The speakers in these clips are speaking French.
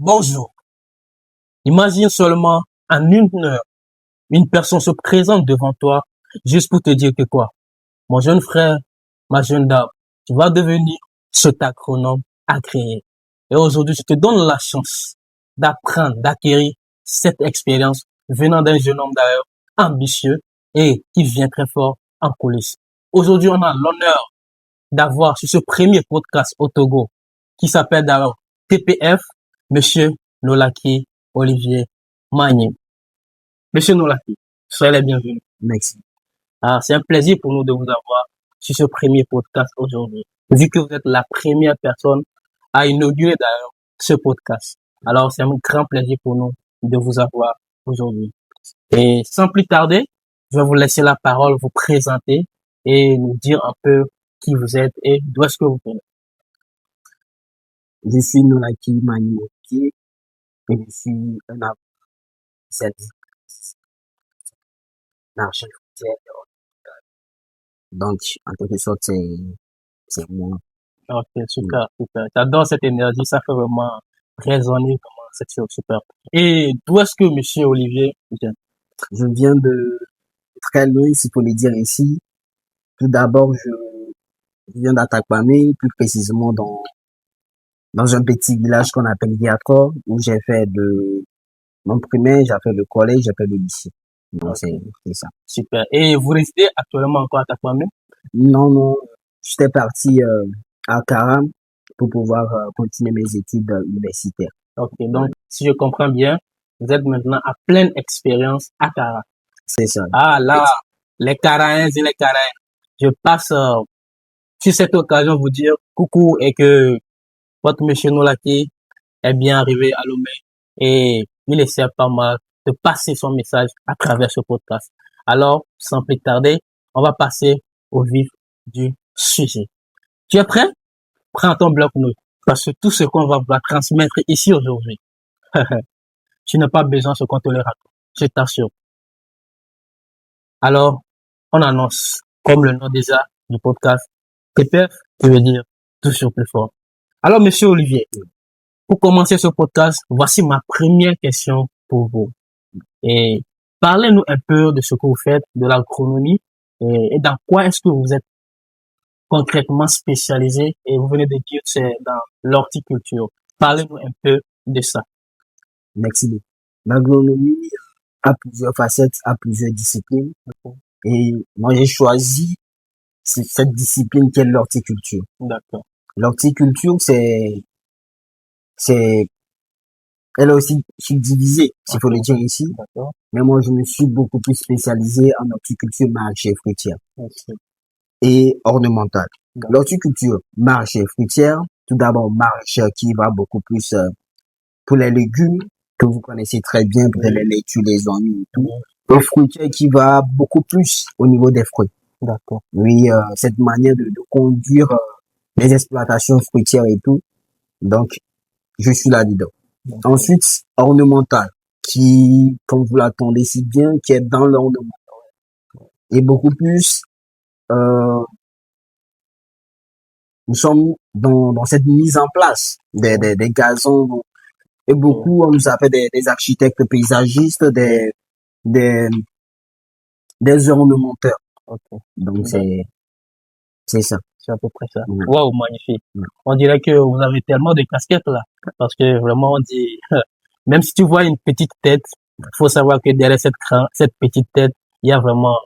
Bonjour. Imagine seulement en une heure, une personne se présente devant toi juste pour te dire que quoi? Mon jeune frère, ma jeune dame, tu vas devenir cet agronome agréé. Et aujourd'hui, je te donne la chance d'apprendre, d'acquérir cette expérience venant d'un jeune homme d'ailleurs ambitieux et qui vient très fort en coulisses. Aujourd'hui, on a l'honneur d'avoir sur ce premier podcast au Togo qui s'appelle d'ailleurs TPF, Monsieur Nolaki Olivier Magné. Monsieur Nolaki, soyez les bienvenus. Merci. C'est un plaisir pour nous de vous avoir sur ce premier podcast aujourd'hui. Vu que vous êtes la première personne à inaugurer d'ailleurs ce podcast. Alors, c'est un grand plaisir pour nous de vous avoir aujourd'hui. Et sans plus tarder, je vais vous laisser la parole, vous présenter et nous dire un peu qui vous êtes et d'où est-ce que vous venez. Je suis Nolaki Manimoki et je suis un architecte. Donc, en quelque sorte, c'est moi. Ok, super, super. J'adore cette énergie, ça fait vraiment résonner comment cette chose, super. Et d'où est-ce que Monsieur Olivier vient? Je viens de très loin, s'il faut le dire ainsi. Tout d'abord, je viens d'Atakpamé, plus précisément dans un petit village qu'on appelle Diakor, où j'ai fait mon primaire, j'ai fait le collège, j'ai fait le lycée. Donc, c'est ça. Super. Et vous résidez actuellement encore à Takwame? Non, j'étais parti à Karam pour pouvoir continuer mes études universitaires. Ok, donc si je comprends bien, vous êtes maintenant à pleine expérience à Kara. C'est ça. Ah là, les Karaens et les Karaens, je passe sur cette occasion vous dire coucou et que votre monsieur Nolaki est bien arrivé à Lomé et il essaie pas mal de passer son message à travers ce podcast. Alors, sans plus tarder, on va passer au vif du sujet. Tu es prêt? Prends ton bloc-notes parce que tout ce qu'on va vous transmettre ici aujourd'hui, tu n'as pas besoin de ce qu'on te le raconte, je t'assure. Alors, on annonce, comme le nom déjà du podcast, TPF, qui veut dire toujours plus fort. Alors, monsieur Olivier, pour commencer ce podcast, voici ma première question pour vous. Et parlez-nous un peu de ce que vous faites, de l'agronomie, et dans quoi est-ce que vous êtes concrètement spécialisé, et vous venez de dire que c'est dans l'horticulture. Parlez-nous un peu de ça. Merci beaucoup. L'agronomie a plusieurs facettes, a plusieurs disciplines. Et moi, j'ai choisi cette discipline qui est l'horticulture. D'accord. L'horticulture, elle est aussi subdivisée, s'il faut le dire ici. D'accord. Mais moi, je me suis beaucoup plus spécialisé en horticulture maraîchère fruitière Merci. et ornementale. D'accord. L'horticulture maraîchère fruitière, tout d'abord maraîchère qui va beaucoup plus pour les légumes que vous connaissez très bien, peut-être les laitues, les oignons et tout. Le fruitier qui va beaucoup plus au niveau des fruits. D'accord. Oui, cette manière de conduire les exploitations fruitières et tout. Donc, je suis là-dedans. D'accord. Ensuite, ornemental, qui, comme vous l'attendez si bien, qui est dans l'ornement. Et beaucoup plus, nous sommes dans cette mise en place des gazons. Et beaucoup, on nous appelle des architectes paysagistes, des ornementeurs. Ok. Donc, c'est ça. C'est à peu près ça. Ouais. Waouh, magnifique. Ouais. On dirait que vous avez tellement de casquettes là. Parce que vraiment, on dit, même si tu vois une petite tête, il faut savoir que derrière cette petite tête, il y a vraiment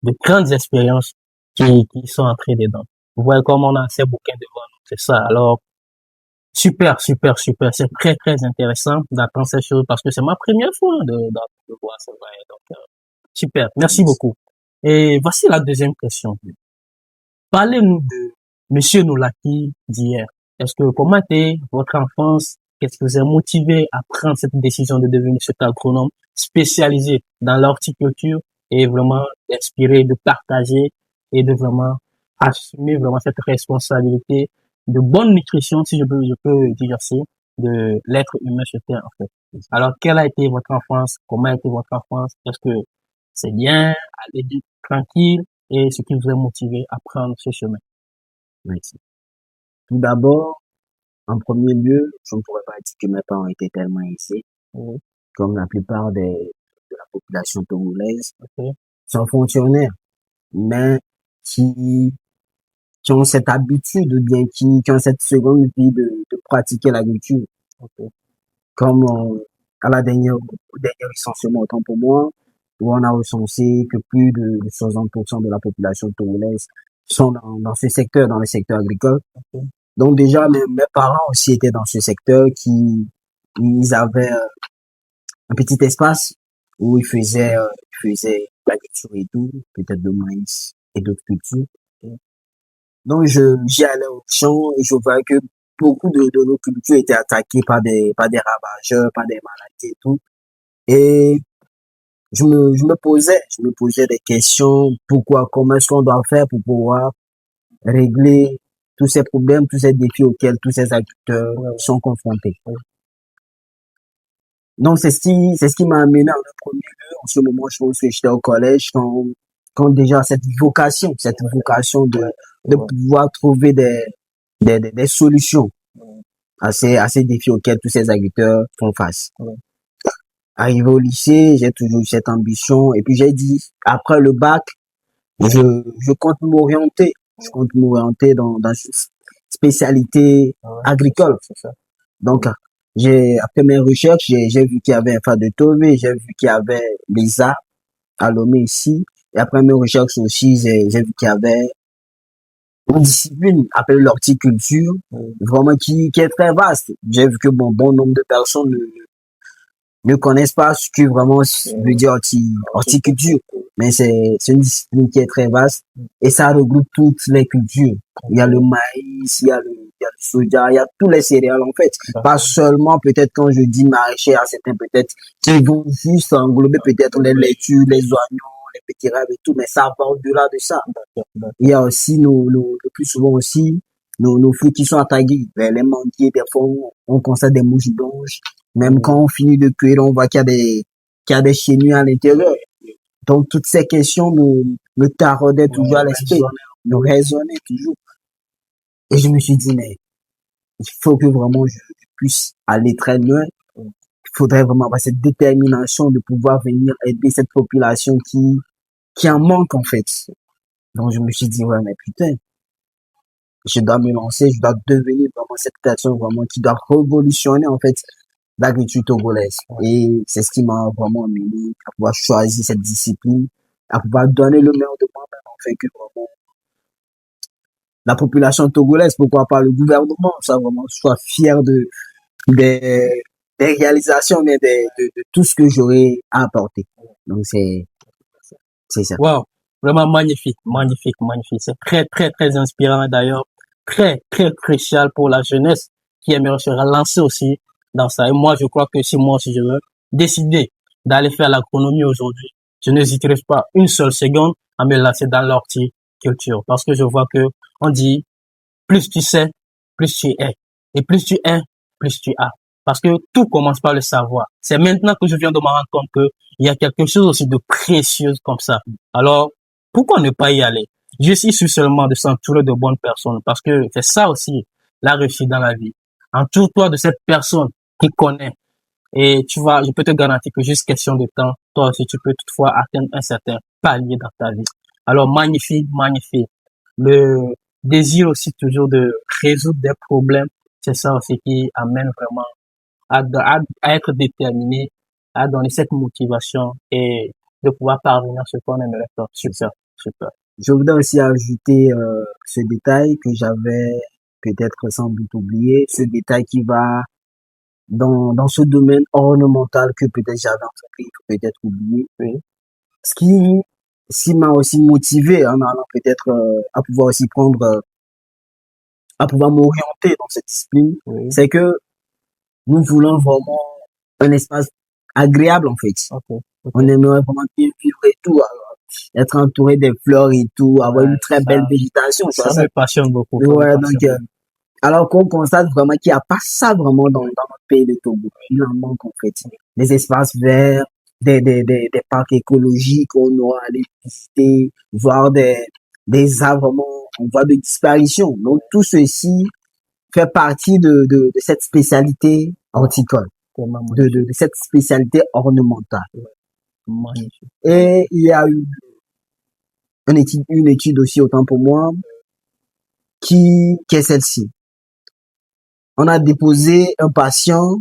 de grandes expériences qui sont entrées dedans. Vous voyez comme on a ces bouquins devant nous. C'est ça. Alors, super, super, super. C'est très, très intéressant d'apprendre ces choses parce que c'est ma première fois de voir ça. Donc, super. Merci beaucoup. Et voici la deuxième question. Parlez-nous de Monsieur Nolaki d'hier. Comment était votre enfance? Qu'est-ce qui vous a motivé à prendre cette décision de devenir cet agronome spécialisé dans l'horticulture et vraiment d'inspirer, de partager et de vraiment assumer vraiment cette responsabilité de bonne nutrition, si je peux dire ainsi, de l'être humain sur Terre, en fait. Alors, quelle a été votre enfance? Comment a été votre enfance? Est-ce que c'est bien, allez-y, tranquille? Et ce qui vous a motivé à prendre ce chemin? Merci. Tout d'abord, En premier lieu, je ne pourrais pas dire que mes parents étaient tellement aisés, Oui, comme la plupart de la population togolaise. ok, Sont fonctionnaires, mais qui, qui ont cette habitude ou bien qui ont cette seconde vie de pratiquer l'agriculture. ok, Comme à au dernier recensement, autant pour moi, où on a recensé que plus de 60% de la population togolaise sont dans ce secteur, dans le secteur agricole. ok. Donc déjà, mes parents aussi étaient dans ce secteur ils avaient un petit espace où ils faisaient l'agriculture et tout, peut-être de maïs et d'autres cultures. Donc j'y allais au champ et je voyais que beaucoup de nos cultures étaient attaquées par des ravageurs, par des maladies et tout. Et je me posais des questions. Pourquoi, comment est-ce qu'on doit faire pour pouvoir régler tous ces problèmes, tous ces défis auxquels tous ces agriculteurs sont confrontés. Donc, c'est ce qui m'a amené en premier lieu. En ce moment, je pense que j'étais au collège quand déjà cette vocation de pouvoir trouver des solutions à ces défis auxquels tous ces agriculteurs font face. Arrivé au lycée, j'ai toujours eu cette ambition. Et puis, j'ai dit, après le bac, je compte m'orienter. Je compte m'orienter dans une spécialité agricole. Donc, après mes recherches, j'ai vu qu'il y avait un phare de Tové, j'ai vu qu'il y avait l'ISA à Lomé ici. Et après mes recherches aussi, j'ai vu qu'il y avait une discipline appelée l'horticulture, vraiment qui est très vaste. J'ai vu que bon nombre de personnes ne connaissent pas ce que vraiment veut dire horticulture. Mais c'est une discipline qui est très vaste et ça regroupe toutes les cultures. Il y a le maïs, il y a le soja, il y a tous les céréales en fait. Pas seulement peut-être quand je dis maraîcher à certains peut-être qui vont juste englober peut-être les laitues, les oignons, les petits rêves et tout, mais ça va au-delà de ça. Il y a aussi le plus souvent aussi nos fruits qui sont attaqués. Les manguiers, des fois on constate des mouches blanches. Même quand on finit de cuire, on voit qu'il y a des chenilles à l'intérieur. Donc, toutes ces questions me taraudaient toujours à l'esprit, me résonnaient toujours. Et je me suis dit, mais il faut que vraiment je puisse aller très loin. Il faudrait vraiment avoir cette détermination de pouvoir venir aider cette population qui en manque, en fait. Donc, je me suis dit, ouais, mais putain, je dois me lancer, je dois devenir vraiment cette personne vraiment qui doit révolutionner, en fait, l'agriculture togolaise. Et c'est ce qui m'a vraiment amené à pouvoir choisir cette discipline, à pouvoir donner le meilleur de moi-même, en fait, que vraiment la population togolaise, pourquoi pas le gouvernement, ça vraiment soit fier des, des réalisations, mais de tout ce que j'aurais à apporter. Donc c'est ça. Wow, vraiment magnifique, magnifique, magnifique. C'est très, très, très inspirant d'ailleurs, très, très crucial pour la jeunesse qui aimerait se relancer aussi dans ça. Et moi, je crois que si moi aussi je veux décider d'aller faire l'agronomie aujourd'hui, je n'hésiterai pas une seule seconde à me lancer dans l'horticulture parce que je vois que on dit plus tu sais, plus tu es. Et plus tu es, plus tu as. Parce que tout commence par le savoir. C'est maintenant que je viens de me rendre compte qu'il y a quelque chose aussi de précieux comme ça. Alors, pourquoi ne pas y aller? Juste, il suffit seulement de s'entourer de bonnes personnes parce que c'est ça aussi la réussite dans la vie. Entoure-toi de cette personne qui connaît. Et tu vois, je peux te garantir que juste question de temps, toi aussi, tu peux toutefois atteindre un certain palier dans ta vie. Alors, magnifique, magnifique. Le désir aussi toujours de résoudre des problèmes, c'est ça aussi qui amène vraiment à être déterminé, à donner cette motivation et de pouvoir parvenir à ce qu'on aimerait faire. Super, super. Je voudrais aussi ajouter ce détail que j'avais peut-être sans doute oublié, ce détail qui va dans ce domaine ornemental que peut-être j'avais entrepris, peut-être oublié. Oui, Ce qui m'a aussi motivé en allant peut-être à pouvoir aussi prendre, à pouvoir m'orienter dans cette discipline, oui. c'est que nous voulons vraiment un espace agréable en fait. Ok, ok. On aimerait vraiment bien vivre et tout, alors, être entouré des fleurs et tout, avoir Ouais, une très belle ça, végétation, tu vois ça ça. me passionne beaucoup. Ça me Ouais, donc passionne. alors qu'on constate vraiment qu'il n'y a pas ça vraiment dans notre pays de Togo. Il en manque en fait. Des espaces verts, des parcs écologiques, on aura à aller visiter, voir des arbres vraiment en voie de disparition. Donc tout ceci fait partie de cette spécialité horticole, de cette spécialité ornementale. Magnifique. Et il y a eu une étude aussi, autant pour moi, qui est celle-ci. On a déposé un patient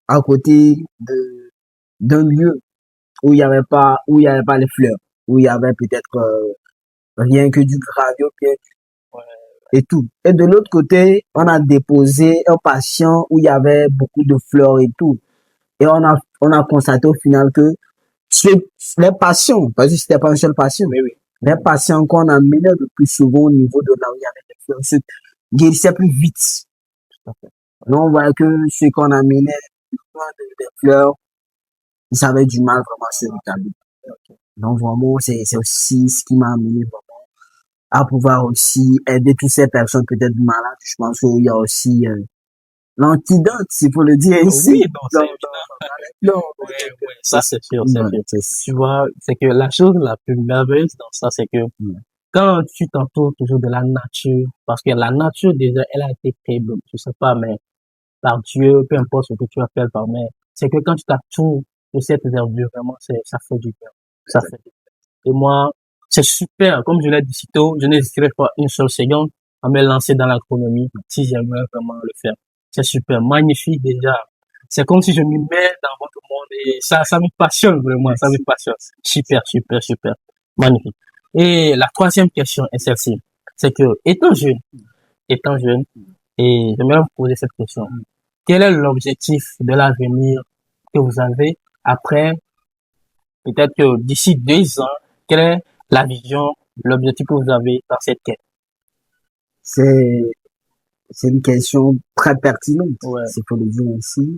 à côté d'un lieu où il y avait pas les fleurs, où il y avait peut-être rien que du gravier et tout. Et de l'autre côté, on a déposé un patient où il y avait beaucoup de fleurs et tout. Et on a constaté au final que les patients, parce que c'était pas un seul patient, Oui, oui. les patients qu'on amenait le plus souvent au niveau de là où il y avait des fleurs se guérissaient plus vite. Donc, on voit que ceux qu'on amenait des fleurs, ils avaient du mal vraiment à se rétablir. Donc, vraiment, c'est aussi ce qui m'a amené vraiment à pouvoir aussi aider toutes ces personnes peut-être malades. Je pense qu'il y a aussi l'antidote, s'il faut le dire ici. Oui, non, c'est évident. Ouais, ouais, ça c'est sûr, c'est sûr. Tu vois, c'est que la chose la plus merveilleuse dans ça, c'est que quand tu t'entoures toujours de la nature, parce que la nature déjà, elle a été créée, je sais pas, mais par Dieu, peu importe ce que tu appelles par mais c'est que quand tu t'entoures de cette verdure, vraiment, ça fait du bien. Ça fait du bien. Et moi, c'est super. Comme je l'ai dit si tôt, je n'hésiterai pas une seule seconde à me lancer dans l'agronomie si j'aimerais vraiment le faire. C'est super. Magnifique déjà. C'est comme si je m'y mets dans votre monde et ça me passionne vraiment. Ça me passionne. Super, super, super. Magnifique. Et la troisième question est celle-ci. C'est que, étant jeune, et j'aimerais vous poser cette question. Quel est l'objectif de l'avenir que vous avez après, peut-être que d'ici 2 ans, quelle est la vision, l'objectif que vous avez dans cette quête? C'est une question très pertinente, Ouais. c'est pour le dire ainsi.